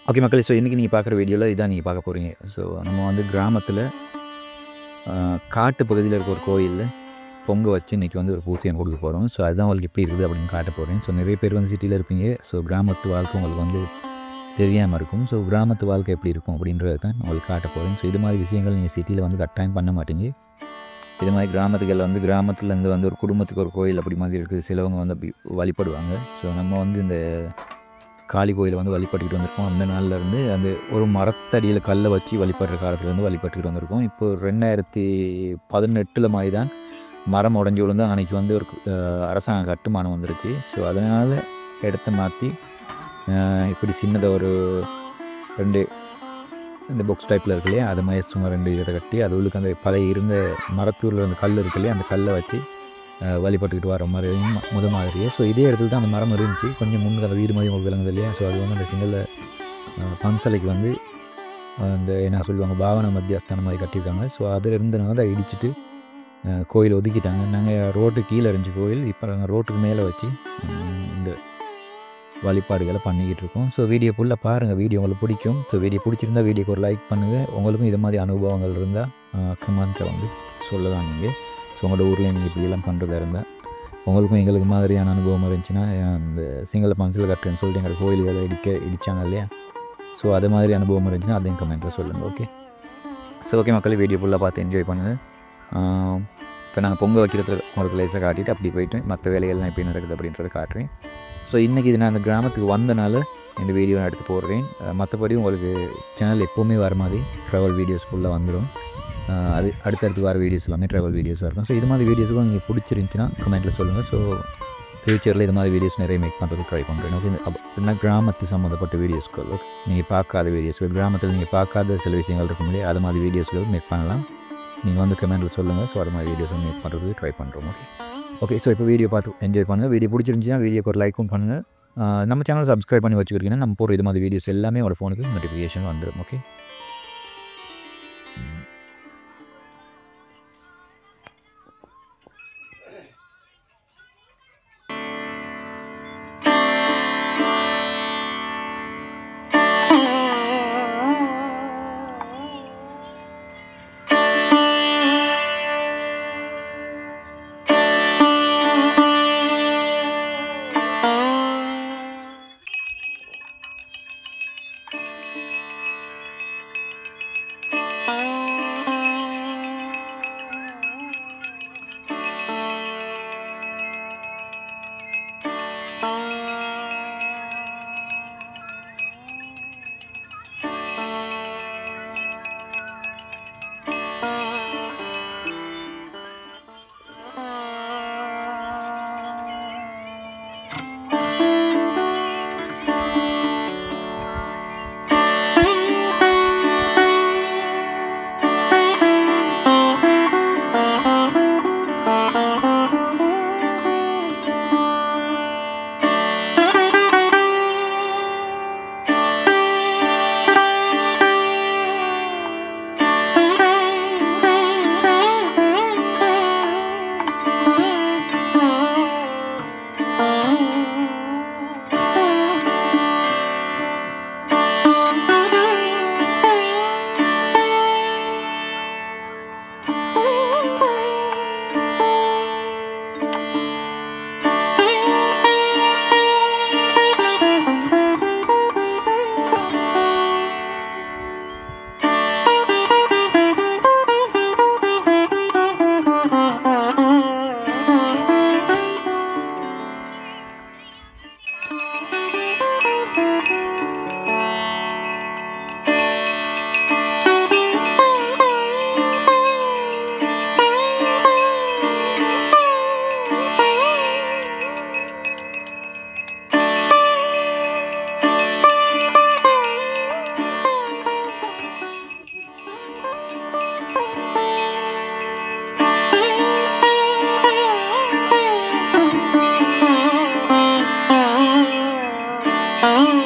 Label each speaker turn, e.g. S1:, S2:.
S1: Okay மக்களே, so இன்றைக்கி நீங்கள் பார்க்குற வீடியோவில் இதான் நீங்கள் பார்க்க போகிறீங்க. ஸோ நம்ம வந்து கிராமத்தில் காட்டு பகுதியில் இருக்க ஒரு கோயிலில் பொங்க வச்சு இன்றைக்கி வந்து ஒரு பூஜையை கொடுக்க போகிறோம். ஸோ அதுதான் உங்களுக்கு எப்படி இருக்குது அப்படின்னு காட்ட போகிறேன். ஸோ நிறைய பேர் வந்து சிட்டியில் இருப்பீங்க. ஸோ கிராமத்து வாழ்க்கை உங்களுக்கு வந்து தெரியாமல் இருக்கும். ஸோ கிராமத்து வாழ்க்கை எப்படி இருக்கும் அப்படின்றது தான் உங்களுக்கு காட்ட போகிறேன். ஸோ இது மாதிரி விஷயங்கள் நீங்கள் சிட்டியில் வந்து கட்டாயம் பண்ண மாட்டீங்க. இது மாதிரி கிராமத்துகளில் வந்து கிராமத்துலேருந்து வந்து ஒரு குடும்பத்துக்கு ஒரு கோயில் அப்படி மாதிரி இருக்குது. சிலவங்க வந்து அப்படி வழிபடுவாங்க. ஸோ நம்ம வந்து இந்த காளி கோயிலை வந்து வழிபட்டுக்கிட்டு வந்திருக்கோம். அந்த நாள்லேருந்து அந்த ஒரு மரத்தடியில் கல்லை வச்சு வழிபடுற காலத்துலேருந்து வழிபட்டுக்கிட்டு வந்திருக்கோம். இப்போ 2018 மாதிரி தான் மரம் உடஞ்சி விழுந்து அன்றைக்கி வந்து ஒரு அரசாங்க கட்டுமானம் வந்துருச்சு. ஸோ அதனால் இடத்த மாற்றி இப்படி சின்னதாக ஒரு 2 இந்த பாக்ஸ் டைப்பில் இருக்கு இல்லையா, அது மாதிரி சும்மா 2 இதை கட்டி அது உள்ளுக்கு அந்த பழைய இருந்த மரத்தூரில் அந்த கல் இருக்கு இல்லையா, அந்த கல்லை வச்சு வழிபட்டுக்கிட்டு வர மாதிரி மாதிரியே. ஸோ இதே இடத்துல தான் அந்த மரம் இருந்துச்சு. கொஞ்சம் முன்னுக்கு அந்த வீடு மாதிரி உங்களுக்கு விளங்குது இல்லையா. ஸோ அது வந்து அந்த சிங்கள பன்சலைக்கு வந்து அந்த என்ன சொல்லுவாங்க பாவனை மத்தியஸ்தானம் மாதிரி கட்டியிருக்காங்க. ஸோ அதில் இருந்தனால அதை இடிச்சிட்டு கோயில் ஒதுக்கிட்டாங்க. நாங்கள் ரோட்டு கீழே இருந்துச்சு கோயில். இப்போ நாங்கள் ரோட்டுக்கு மேலே வச்சு இந்த வழிபாடுகளை பண்ணிக்கிட்டு இருக்கோம். ஸோ வீடியோ ஃபுல்லாக பாருங்கள். வீடியோ உங்களுக்கு பிடிக்கும். ஸோ வீடியோ பிடிச்சிருந்தா வீடியோக்கு ஒரு லைக் பண்ணுங்கள். உங்களுக்கும் இது மாதிரி அனுபவங்கள் இருந்தால் கமெண்ட்டில் வந்து சொல்லலாம். நீங்கள் ஸோ உங்களோட ஊரில் நீங்கள் இப்படியெல்லாம் பண்ணுறதா இருந்தால் உங்களுக்கும் எங்களுக்கு மாதிரியான அனுபவம் இருந்துச்சுன்னா, அந்த சிங்கள பன்சில் கட்டுறேன்னு சொல்லிட்டு எங்கள் கோயில்களை இடித்தாங்க இல்லையா, ஸோ அது மாதிரி அனுபவம் இருந்துச்சுன்னா அதையும் கமெண்ட்டில் சொல்லுங்கள். ஓகே. ஸோ ஓகே மக்களே, வீடியோ ஃபுல்லாக பார்த்து என்ஜாய் பண்ணுங்கள். இப்போ நாங்கள் பொங்கல் வைக்கிறதுல உங்களுக்கு லேசாக காட்டிட்டு அப்படி போய்ட்டு மற்ற வேலைகள்லாம் எப்படி நடக்குது அப்படின்றத காட்டுறேன். ஸோ இன்றைக்கி இது நான் அந்த கிராமத்துக்கு வந்தனால இந்த வீடியோ நான் எடுத்து போடுறேன். மற்றபடி உங்களுக்கு சேனல் எப்போவுமே வர மாதிரி ட்ராவல் வீடியோஸ் ஃபுல்லாக வந்துடும். அது அடுத்தடுத்து வர வீடியோஸ் எல்லாமே ட்ராவல் வீடியோஸாக இருக்கும். ஸோ இது மாதிரி வீடியோஸுக்கும் நீங்கள் பிடிச்சிருந்துச்சின்னா கமெண்ட்டில் சொல்லுங்கள். ஸோ ஃப்யூச்சரில் இது மாதிரி வீடியோஸ் நிறைய மேக் பண்ணுறதுக்கு ட்ரை பண்ணுறேன். ஓகே. அப்படின்னா கிராமத்து சம்மந்தப்பட்ட வீடியோஸ்கள், ஓகே, நீங்கள் பார்க்காத வீடியோஸ்கள், கிராமத்தில் நீங்கள் பார்க்காத சில விஷயங்கள் இருக்கும் இல்லையா, அது மாதிரி வீடியோஸ்கள் மேக் பண்ணலாம். நீங்கள் வந்து கமெண்ட்டில் சொல்லுங்கள். ஸோ அது மாதிரி வீடியோஸும் மேக் பண்ணுறதுக்கு ட்ரை பண்ணுறோம். ஓகே. ஓகே. ஸோ இப்போ வீடியோ பார்த்து என்ஜாய் பண்ணுங்கள். வீடியோ பிடிச்சிருந்துச்சின்னா வீடியோக்கு ஒரு லைக்கும் பண்ணுங்கள். நம்ம சேனல் சப்ஸ்கிரைப் பண்ணி வச்சுக்கிட்டிங்கன்னா நம்ம போகிற இது மாதிரி வீடியோஸ் எல்லாமே ஒரு ஃபோனுக்கு நோட்டிஃபிகேஷன் வந்துடும். ஓகே. Oh.